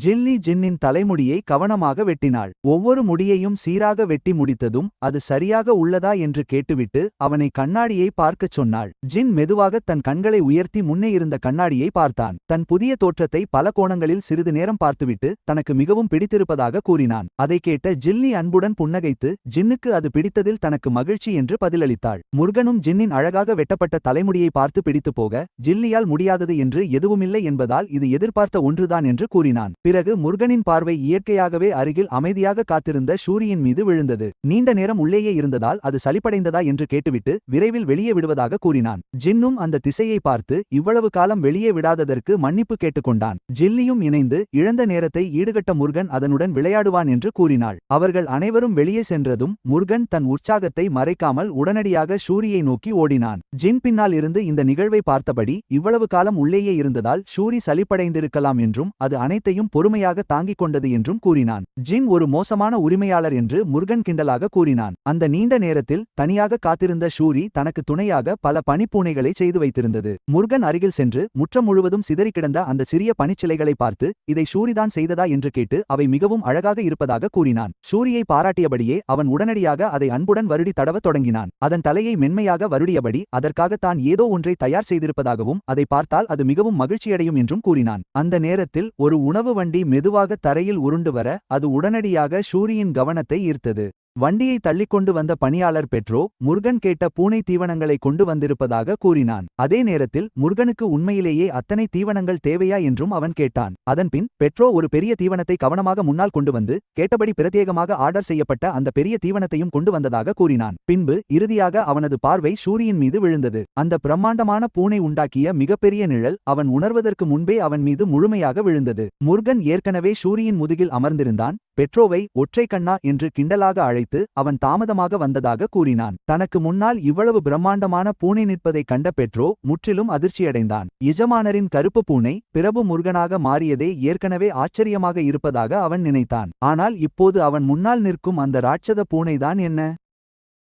Jilly ஜின்னின் தலைமுடியை கவனமாக வெட்டினாள். ஒவ்வொரு முடியையும் சீராக வெட்டி முடித்ததும் அது சரியாக உள்ளதா என்று கேட்டுவிட்டு அவனை கண்ணாடியை பார்க்கச் சொன்னாள். ஜின் மெதுவாக தன் கண்களை உயர்த்தி முன்னே இருந்த கண்ணாடியை பார்த்தான். தன் புதிய தோற்றத்தை பல கோணங்களில் சிறிது நேரம் பார்த்துவிட்டு தனக்கு மிகவும் பிடித்திருப்பதாக கூறினான். அதை கேட்ட ஜில்லி அன்புடன் புன்னகைத்து ஜின்னுக்கு அது பிடித்ததில் தனக்கு மகிழ்ச்சி என்று பதிலளித்தாள். முருகனும் ஜின்னின் அழகாக வெட்டப்பட்ட தலைமுடியை பார்த்து பிடித்து போக, ஜில்லியால் முடியாதது என்று எதுவுமில்லை என்பதால் இது எதிர்பார்த்த ஒன்றுதான் என்று கூறினான். பிறகு முருகனின் பார்வை இயற்கையாகவே அருகில் அமைதியாக காத்திருந்த ஷூரியின் மீது விழுந்தது. நீண்ட நேரம் உள்ளேயே இருந்ததால் அது சலிப்படைந்ததா என்று கேட்டுவிட்டு விரைவில் வெளியே விடுவதாக கூறினான். ஜின்னும் அந்த திசையை பார்த்து இவ்வளவு காலம் வெளியே விடாததற்கு மன்னிப்பு கேட்டுக்கொண்டான். ஜில்லியும் இணைந்து இழந்த நேரத்தை ஈடுகட்ட முருகன் அதனுடன் விளையாடுவான் என்று கூறினாள். அவர்கள் அனைவரும் வெளியே சென்றதும் முருகன் தன் உற்சாகத்தை மறைக்காமல் உடனடியாக ஷூரியை நோக்கி ஓடினான். ஜின் பின்னால் இருந்து இந்த நிகழ்வை பார்த்தபடி இவ்வளவு காலம் உள்ளேயே இருந்ததால் ஷூரி சலிப்படைந்திருக்கலாம் என்றும் அது அனைத்தையும் பொறுமையாக தாங்கிக் கொண்டது என்றும் கூறினான். ஜின் ஒரு மோசமான உரிமையாளர் என்று முருகன் கிண்டலாக கூறினான். அந்த நீண்ட நேரத்தில் தனியாக காத்திருந்த ஷூரி தனக்கு துணையாக பல பனிப்பூனைகளை செய்து வைத்திருந்தது. முருகன் அருகில் சென்று முற்றம் முழுவதும் சிதறி கிடந்த அந்த சிறிய பனிச்சிலைகளை பார்த்து இதை ஷூரிதான் செய்ததா என்று கேட்டு அவை மிகவும் அழகாக இருப்பதாக கூறினான். ஷூரியை பாராட்டியபடியே அவன் உடனடியாக அதை அன்புடன் வருடி தடவ தொடங்கினான். அதன் தலையை மென்மையாக வருடியபடி அதற்காக தான் ஏதோ ஒன்றை தயார் செய்திருப்பதாகவும் அதை பார்த்தால் அது மிகவும் மகிழ்ச்சியடையும் என்றும் கூறினான். அந்த நேரத்தில் ஒரு உணவு வண்டி மெதுவாக தரையில் உருண்டு வர அது உடனடியாக ஷூரியின் கவனத்தை ஈர்த்தது. வண்டியை தள்ளிக்கொண்டு வந்த பணியாளர் பெட்ரோ முருகன் கேட்ட பூனை தீவனங்களை கொண்டு வந்திருப்பதாக கூறினான். அதே நேரத்தில் முருகனுக்கு உண்மையிலேயே அத்தனை தீவனங்கள் தேவையா என்றும் அவன் கேட்டான். அதன்பின் பெட்ரோ ஒரு பெரிய தீவனத்தை கவனமாக முன்னால் கொண்டு வந்து கேட்டபடி பிரத்யேகமாக ஆர்டர் செய்யப்பட்ட அந்த பெரிய தீவனத்தையும் கொண்டு வந்ததாக கூறினான். பின்பு இறுதியாக அவனது பார்வை ஷூரியின் மீது விழுந்தது. அந்த பிரம்மாண்டமான பூனை உண்டாக்கிய மிகப்பெரிய நிழல் அவன் உணர்வதற்கு முன்பே அவன் மீது முழுமையாக விழுந்தது. முருகன் ஏற்கனவே ஷூரியின் முதுகில் அமர்ந்திருந்தான். பெட்ரோவை ஒற்றை கண்ணா என்று கிண்டலாக அழைத்து அவன் தாமதமாக வந்ததாக கூறினான். தனக்கு முன்னால் இவ்வளவு பிரம்மாண்டமான பூனை நிற்பதைக் கண்ட பெட்ரோ முற்றிலும் அதிர்ச்சியடைந்தான். எஜமானரின் கருப்பு பூனை பிரபு முருகனாக மாறியதே ஏற்கனவே ஆச்சரியமாக இருப்பதாக அவன் நினைத்தான். ஆனால் இப்போது அவன் முன்னால் நிற்கும் அந்த ராட்சத பூனைதான் என்ன?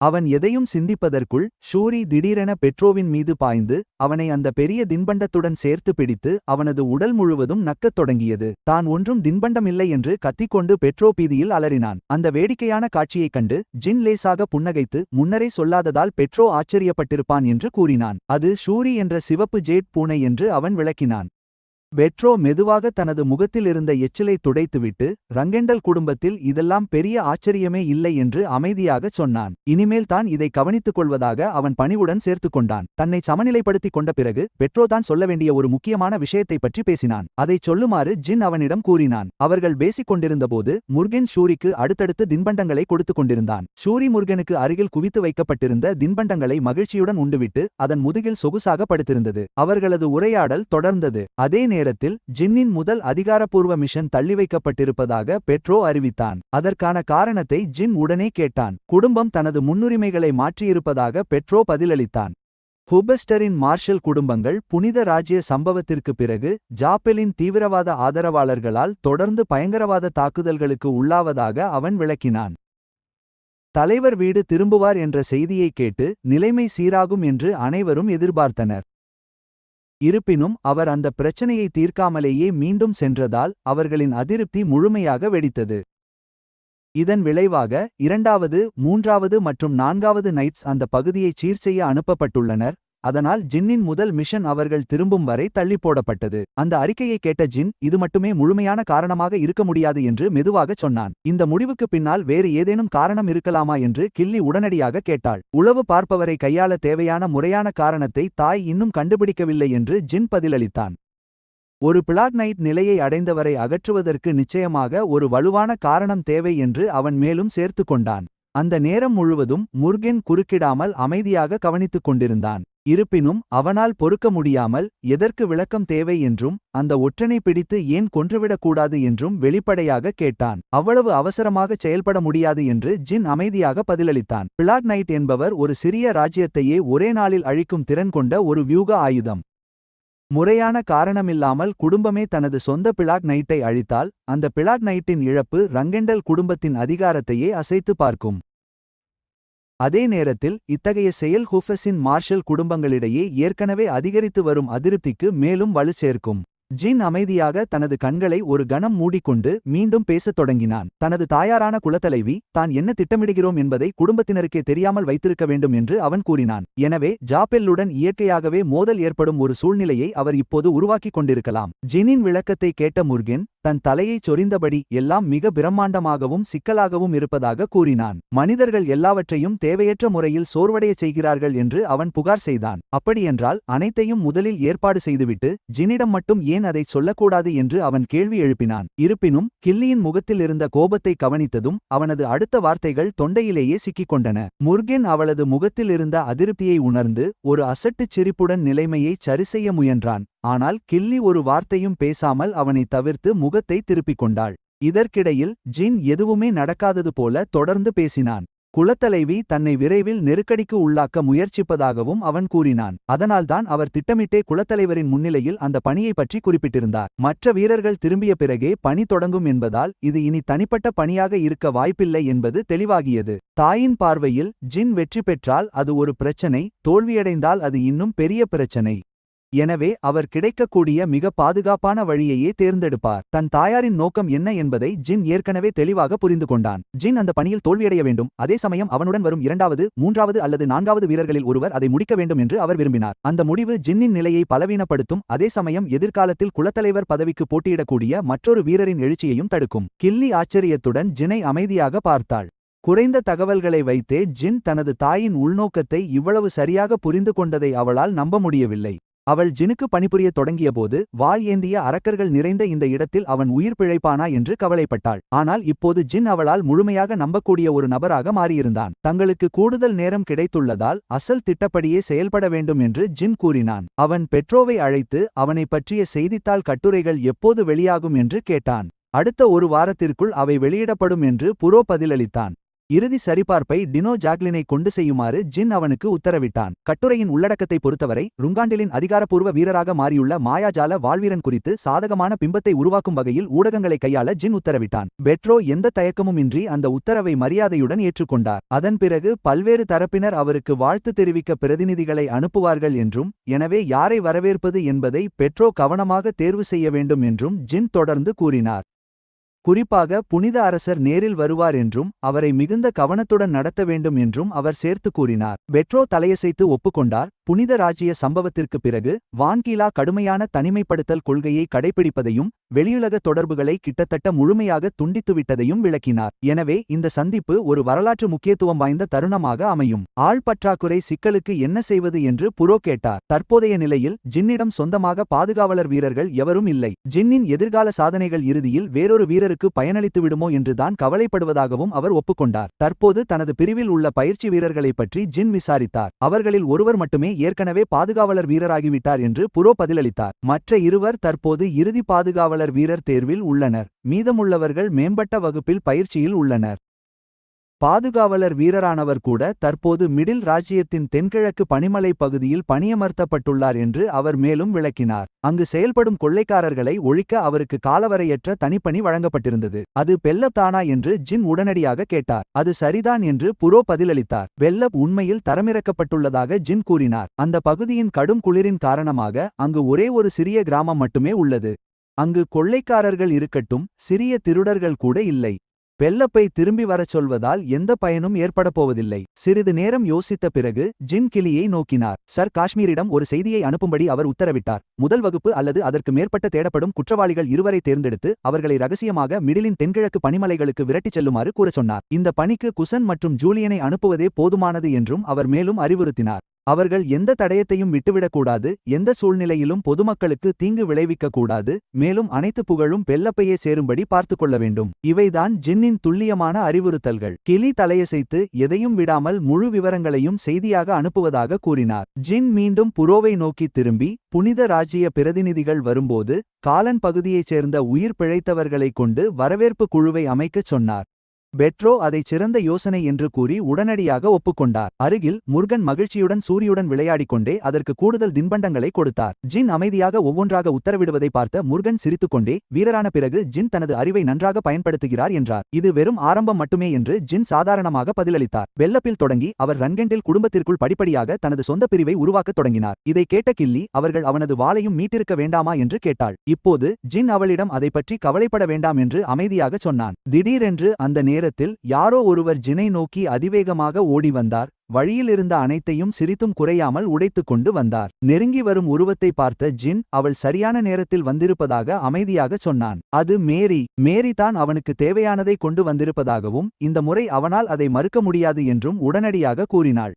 அவன் எதையும் சிந்திப்பதற்குள் ஷூரி திடீரென பெட்ரோவின் மீது பாய்ந்து அவனை அந்த பெரிய தின்பண்டத்துடன் சேர்த்து பிடித்து அவனது உடல் முழுவதும் நக்கத் தொடங்கியது. தான் ஒன்றும் தின்பண்டமில்லை என்று கத்திக்கொண்டு பெட்ரோ பீதியில் அலறினான். அந்த வேடிக்கையான காட்சியைக் கண்டு ஜின் லேசாக புன்னகைத்து முன்னரே சொல்லாததால் பெட்ரோ ஆச்சரியப்பட்டிருப்பான் என்று கூறினான். அது ஷூரி என்ற சிவப்பு ஜேட் பூனை என்று அவன் விளக்கினான். பெட்ரோ மெதுவாக தனது முகத்தில் இருந்த எச்சிலை துடைத்துவிட்டு ரங்கெண்டல் குடும்பத்தில் இதெல்லாம் பெரிய ஆச்சரியமே இல்லை என்று அமைதியாகச் சொன்னான். இனிமேல் தான் இதை கவனித்துக் கொள்வதாக அவன் பணிவுடன் சேர்த்து கொண்டான். தன்னை சமநிலைப்படுத்திக் கொண்ட பிறகு பெட்ரோ தான் சொல்ல வேண்டிய ஒரு முக்கியமான விஷயத்தை பற்றி பேசினான். அதைச் சொல்லுமாறு ஜின் அவனிடம் கூறினான். அவர்கள் பேசிக் கொண்டிருந்தபோது முருகன் ஷூரிக்கு அடுத்தடுத்து தின்பண்டங்களை கொடுத்துக் கொண்டிருந்தான். ஷூரி முருகனுக்கு அருகில் குவித்து வைக்கப்பட்டிருந்த தின்பண்டங்களை மகிழ்ச்சியுடன் உண்டுவிட்டு அதன் முதுகில் சொகுசாக படுத்திருந்தது. அவர்களது உரையாடல் தொடர்ந்தது. அதே நேரத்தில் ஜின்னின் முதல் அதிகாரப்பூர்வ மிஷன் தள்ளிவைக்கப்பட்டிருப்பதாக பெட்ரோ அறிவித்தான். அதற்கான காரணத்தை ஜின் உடனே கேட்டான். குடும்பம் தனது முன்னுரிமைகளை மாற்றியிருப்பதாக பெட்ரோ பதிலளித்தான். ஹுபஸ்டரின் மார்ஷல் குடும்பங்கள் புனித ராஜ்ய சம்பவத்திற்கு பிறகு ஜாப்பெலின் தீவிரவாத ஆதரவாளர்களால் தொடர்ந்து பயங்கரவாத தாக்குதல்களுக்கு உள்ளாவதாக அவன் விளக்கினான். தலைவர் வீடு திரும்புவார் என்ற செய்தியை கேட்டு நிலைமை சீராகும் என்று அனைவரும் எதிர்பார்த்தனர். இருப்பினும் அவர் அந்த பிரச்சனையை தீர்க்காமலேயே மீண்டும் சென்றதால் அவர்களின் அதிருப்தி முழுமையாக வெடித்தது. இதன் விளைவாக 2வது, 3வது மற்றும் 4வது நைட்ஸ் அந்த பகுதியைச் சீர் செய்ய அனுப்பப்பட்டுள்ளனர். அதனால் ஜின்னின் முதல் மிஷன் அவர்கள் திரும்பும் வரை தள்ளிப்போடப்பட்டது. அந்த அறிக்கையை கேட்ட ஜின் இது மட்டுமே முழுமையான காரணமாக இருக்க முடியாது என்று மெதுவாகச் சொன்னான். இந்த முடிவுக்கு பின்னால் வேறு ஏதேனும் காரணம் இருக்கலாமா என்று கில்லி உடனடியாக கேட்டாள். உளவு பார்ப்பவரை கையாள தேவையான முறையான காரணத்தை தாய் இன்னும் கண்டுபிடிக்கவில்லை என்று ஜின் பதிலளித்தான். ஒரு பிளாக் நைட் நிலையை அடைந்தவரை அகற்றுவதற்கு நிச்சயமாக ஒரு வலுவான காரணம் தேவை என்று அவன் மேலும் சேர்த்து கொண்டான். அந்த நேரம் முழுவதும் முருகன் குறுக்கிடாமல் அமைதியாக கவனித்துக் கொண்டிருந்தான். இருப்பினும் அவனால் பொறுக்க முடியாமல் எதற்கு விளக்கம் தேவை என்றும் அந்த ஒற்றனை பிடித்து ஏன் கொன்றுவிடக்கூடாது என்றும் வெளிப்படையாக கேட்டான். அவ்வளவு அவசரமாக செயல்பட முடியாது என்று ஜின் அமைதியாக பதிலளித்தான். பிளாக் நைட் என்பவர் ஒரு சிறிய ராஜ்யத்தையே ஒரே நாளில் அழிக்கும் திறன் கொண்ட ஒரு வியூக ஆயுதம். முறையான காரணமில்லாமல் குடும்பமே தனது சொந்த பிளாக் நைட்டை அழித்தால் அந்த பிளாக் நைட்டின் இழப்பு ரங்கெண்டல் குடும்பத்தின் அதிகாரத்தையே அசைத்து பார்க்கும். அதே நேரத்தில் இத்தகைய செயல் ஹுஃபஸின் மார்ஷல் குடும்பங்களிடையே ஏற்கனவே அதிகரித்து வரும் அதிருப்திக்கு மேலும் வலு சேர்க்கும். ஜின் அமைதியாக தனது கண்களை ஒரு கணம் மூடிக்கொண்டு மீண்டும் பேசத் தொடங்கினான். தனது தாயாரான குலத்தலைவி தான் என்ன திட்டமிடுகிறோம் என்பதை குடும்பத்தினருக்கே தெரியாமல் வைத்திருக்க வேண்டும் என்று அவன் கூறினான். எனவே ஜாபெல்லுடன் இயற்கையாகவே மோதல் ஏற்படும் ஒரு சூழ்நிலையை அவர் இப்போது உருவாக்கிக் கொண்டிருக்கலாம். ஜினின் விளக்கத்தை கேட்ட முர்கென் தன் தலையைச் சொரிந்தபடி எல்லாம் மிக பிரம்மாண்டமாகவும் சிக்கலாகவும் இருப்பதாக கூறினான். மனிதர்கள் எல்லாவற்றையும் தேவையற்ற முறையில் சோர்வடையச் செய்கிறார்கள் என்று அவன் புகார் செய்தான். அப்படியென்றால் அனைத்தையும் முதலில் ஏற்பாடு செய்துவிட்டு ஜினிடம் மட்டும் ஏன் அதைச் சொல்லக்கூடாது என்று அவன் கேள்வி எழுப்பினான். இருப்பினும் கில்லியின் முகத்தில் இருந்த கோபத்தை கவனித்ததும் அவனது அடுத்த வார்த்தைகள் தொண்டையிலேயே சிக்கிக் கொண்டன. முர்கென் அவளது முகத்தில் இருந்த அதிருப்தியை உணர்ந்து ஒரு அசட்டுச் சிரிப்புடன் நிலைமையை சரிசெய்ய முயன்றான். ஆனால் கில்லி ஒரு வார்த்தையும் பேசாமல் அவனை தவிர்த்து முகத்தை திருப்பிக் கொண்டாள். இதற்கிடையில் ஜின் எதுவுமே நடக்காதது போல தொடர்ந்து பேசினான். குலத்தலைவி தன்னை விரைவில் நெருக்கடிக்கு உள்ளாக்க முயற்சிப்பதாகவும் அவன் கூறினான். அதனால்தான் அவர் திட்டமிட்டே குலத்தலைவரின் முன்னிலையில் அந்த பணியை பற்றி குறிப்பிட்டிருந்தார். மற்ற வீரர்கள் திரும்பிய பிறகே பணி தொடங்கும் என்பதால் இது இனி தனிப்பட்ட பணியாக இருக்க வாய்ப்பில்லை என்பது தெளிவாகியது. தாயின் பார்வையில் ஜின் வெற்றி பெற்றால் அது ஒரு பிரச்சனை, தோல்வியடைந்தால் அது இன்னும் பெரிய பிரச்சனை. எனவே அவர் கிடைக்கக்கூடிய மிக பாதுகாப்பான வழியையே தேர்ந்தெடுப்பார். தன் தாயாரின் நோக்கம் என்ன என்பதை ஜின் ஏற்கனவே தெளிவாக புரிந்து கொண்டான். ஜின் அந்த பணியில் தோல்வியடைய வேண்டும், அதே சமயம் அவனுடன் வரும் 2வது, 3வது அல்லது 4வது வீரர்களில் ஒருவர் அதை முடிக்க வேண்டும் என்று அவர் விரும்பினார். அந்த முடிவு ஜின்னின் நிலையை பலவீனப்படுத்தும், அதே சமயம் எதிர்காலத்தில் குலத்தலைவர் பதவிக்கு போட்டியிடக்கூடிய மற்றொரு வீரரின் எழுச்சியையும் தடுக்கும். கில்லி ஆச்சரியத்துடன் ஜினை அமைதியாக பார்த்தாள். குறைந்த தகவல்களை வைத்தே ஜின் தனது தாயின் உள்நோக்கத்தை இவ்வளவு சரியாக புரிந்து கொண்டதை அவளால் நம்ப முடியவில்லை. அவள் ஜினுக்கு பணிபுரியத் தொடங்கியபோது வாள் ஏந்திய அரக்கர்கள் நிறைந்த இந்த இடத்தில் அவன் உயிர் பிழைப்பானா என்று கவலைப்பட்டாள். ஆனால் இப்போது ஜின் அவளால் முழுமையாக நம்பக்கூடிய ஒரு நபராக மாறியிருந்தான். தங்களுக்கு கூடுதல் நேரம் கிடைத்துள்ளதால் அசல் திட்டப்படியே செயல்பட வேண்டும் என்று ஜின் கூறினான். அவன் பெட்ரோவை அழைத்து அவனை பற்றிய செய்தித்தாள் கட்டுரைகள் எப்போது வெளியாகும் என்று கேட்டான். அடுத்த ஒரு வாரத்திற்குள் அவை வெளியிடப்படும் என்று புரோ பதிலளித்தான். இறுதி சரிபார்ப்பை டினோ ஜாக்லினை கொண்டு செய்யுமாறு ஜின் அவனுக்கு உத்தரவிட்டான். கட்டுரையின் உள்ளடக்கத்தை பொறுத்தவரை ருங்காண்டிலின் அதிகாரப்பூர்வ வீரராக மாறியுள்ள மாயாஜால வாழ்வீரன் குறித்து சாதகமான பிம்பத்தை உருவாக்கும் வகையில் ஊடகங்களை கையாள ஜின் உத்தரவிட்டான். பெட்ரோ எந்த தயக்கமுமின்றி அந்த உத்தரவை மரியாதையுடன் ஏற்றுக்கொண்டார். அதன் பிறகு பல்வேறு தரப்பினர் அவருக்கு வாழ்த்து தெரிவிக்க பிரதிநிதிகளை அனுப்புவார்கள் என்றும், எனவே யாரை வரவேற்பது என்பதை பெட்ரோ கவனமாக தேர்வு செய்ய வேண்டும் என்றும் ஜின் தொடர்ந்து கூறினார். குறிப்பாக புனித அரசர் நேரில் வருவார் என்றும் அவரை மிகுந்த கவனத்துடன் நடத்த வேண்டும் என்றும் அவர் சேர்த்து கூறினார். பெட்ரோ தலையசைத்து ஒப்புக்கொண்டார். புனித ராஜ்ய சம்பவத்திற்குப் பிறகு வான்கீலா கடுமையான தனிமைப்படுத்தல் கொள்கையை கடைபிடிப்பதையும் வெளியுலக தொடர்புகளை கிட்டத்தட்ட முழுமையாக துண்டித்துவிட்டதையும் விளக்கினார். எனவே இந்த சந்திப்பு ஒரு வரலாற்று முக்கியத்துவம் வாய்ந்த தருணமாக அமையும். ஆள் பற்றாக்குறை சிக்கலுக்கு என்ன செய்வது என்று புரோ கேட்டார். தற்போதைய நிலையில் ஜின்னிடம் சொந்தமாக பாதுகாவலர் வீரர்கள் எவரும் இல்லை. ஜின்னின் எதிர்கால சாதனைகள் இறுதியில் வேறொரு வீரருக்கு பயனளித்து விடுமோ என்றுதான் கவலைப்படுவதாகவும் அவர் ஒப்புக்கொண்டார். தற்போது தனது பிரிவில் உள்ள பயிற்சி வீரர்களை பற்றி ஜின் விசாரித்தார். அவர்களில் ஒருவர் மட்டுமே ஏற்கனவே பாதுகாவலர் வீரராகிவிட்டார் என்று புரோ பதிலளித்தார். மற்ற இருவர் தற்போது இறுதி பாதுகாவலர் வீரர் தேர்வில் உள்ளனர். மீதமுள்ளவர்கள் மேம்பட்ட வகுப்பில் பயிற்சியில் உள்ளனர். பாதுகாவலர் வீரரானவர் கூட தற்போது மிடில் ராஜ்யத்தின் தென்கிழக்கு பனிமலை பகுதியில் பணியமர்த்தப்பட்டுள்ளார் என்று அவர் மேலும் விளக்கினார். அங்கு செயல்படும் கொள்ளைக்காரர்களை ஒழிக்க அவருக்கு காலவரையற்ற தனிப்பணி வழங்கப்பட்டிருந்தது. அது பெல்லப் தானா என்று ஜின் உடனடியாக கேட்டார். அது சரிதான் என்று புரோ பதிலளித்தார். பெல்லப் உண்மையில் தரமிறக்கப்பட்டுள்ளதாக ஜின் கூறினார். அந்த பகுதியின் கடும் குளிரின் காரணமாக அங்கு ஒரே ஒரு சிறிய கிராமம் மட்டுமே உள்ளது. அங்கு கொள்ளைக்காரர்கள் இருக்கட்டும், சிறிய திருடர்கள் கூட இல்லை. பெல்லப்பை திரும்பி வரச் சொல்வதால் எந்த பயனும் ஏற்படப்போவதில்லை. சிறிது நேரம் யோசித்த பிறகு ஜின் கிளியை நோக்கினார். சர் காஷ்மீரிடம் ஒரு செய்தியை அனுப்பும்படி அவர் உத்தரவிட்டார். முதல் வகுப்பு அல்லது அதற்கு மேற்பட்ட தேடப்படும் குற்றவாளிகள் 2 தேர்ந்தெடுத்து அவர்களை ரகசியமாக மிடிலின் தென்கிழக்கு பனிமலைகளுக்கு விரட்டிச் செல்லுமாறு கூற சொன்னார். இந்த பணிக்கு குசன் மற்றும் ஜூலியனை அனுப்புவதே போதுமானது என்றும் அவர் மேலும் அறிவுறுத்தினார். அவர்கள் எந்த தடயத்தையும் விட்டுவிடக்கூடாது, எந்த சூழ்நிலையிலும் பொதுமக்களுக்கு தீங்கு விளைவிக்கக்கூடாது, மேலும் அனைத்து புகழும் பெல்லப்பையே சேரும்படி பார்த்துக்கொள்ள வேண்டும். இவைதான் ஜின்னின் துல்லியமான அறிவுறுத்தல்கள். கிளி தலையசைத்து எதையும் விடாமல் முழு விவரங்களையும் செய்தியாக அனுப்புவதாக கூறினார். ஜின் மீண்டும் புரோவை நோக்கி திரும்பி, புனித ராஜ்ய பிரதிநிதிகள் வரும்போது காலன் பகுதியைச் சேர்ந்த உயிர் பிழைத்தவர்களைக் கொண்டு வரவேற்பு குழுவை அமைக்கச் சொன்னார். பெட்ரோ அதைச் சிறந்த யோசனை என்று கூறி உடனடியாக ஒப்புக்கொண்டார். அருகில் முருகன் மகிழ்ச்சியுடன் சூரியுடன் விளையாடிக் கொண்டே அதற்கு கூடுதல் தின்பண்டங்களை கொடுத்தார். ஜின் அமைதியாக ஒவ்வொன்றாக உத்தரவிடுவதை பார்த்த முருகன் சிரித்துக்கொண்டே, வீரரான பிறகு ஜின் தனது அறிவை நன்றாக பயன்படுத்துகிறார் என்றார். இது வெறும் ஆரம்பம் மட்டுமே என்று ஜின் சாதாரணமாக பதிலளித்தார். வெள்ளப்பில் தொடங்கி அவர் ரன்கெண்டில் குடும்பத்திற்குள் படிப்படியாக தனது சொந்த பிரிவை உருவாக்கத் தொடங்கினார். இதை கேட்ட கில்லி அவர்கள் அவனது வாளையும் மீட்டிருக்க வேண்டாமா என்று கேட்டாள். இப்போது ஜின் அவளிடம் அதை பற்றி கவலைப்பட வேண்டாம் என்று அமைதியாகச் சொன்னான். திடீரென்று அந்த நேரத்தில் யாரோ ஒருவர் ஜினை நோக்கி அதிவேகமாக ஓடி வந்தார். வழியில் இருந்த அனைத்தையும் சிறிதும் குறையாமல் உடைத்துக் கொண்டு வந்தார். நெருங்கி வரும் உருவத்தை பார்த்த ஜின் அவள் சரியான நேரத்தில் வந்திருப்பதாக அமைதியாகச் சொன்னான். அது மேரி. மேரி தான் அவனுக்கு தேவையானதை கொண்டு வந்திருப்பதாகவும் இந்த முறை அவனால் அதை மறுக்க முடியாது என்றும் உடனடியாக கூறினாள்.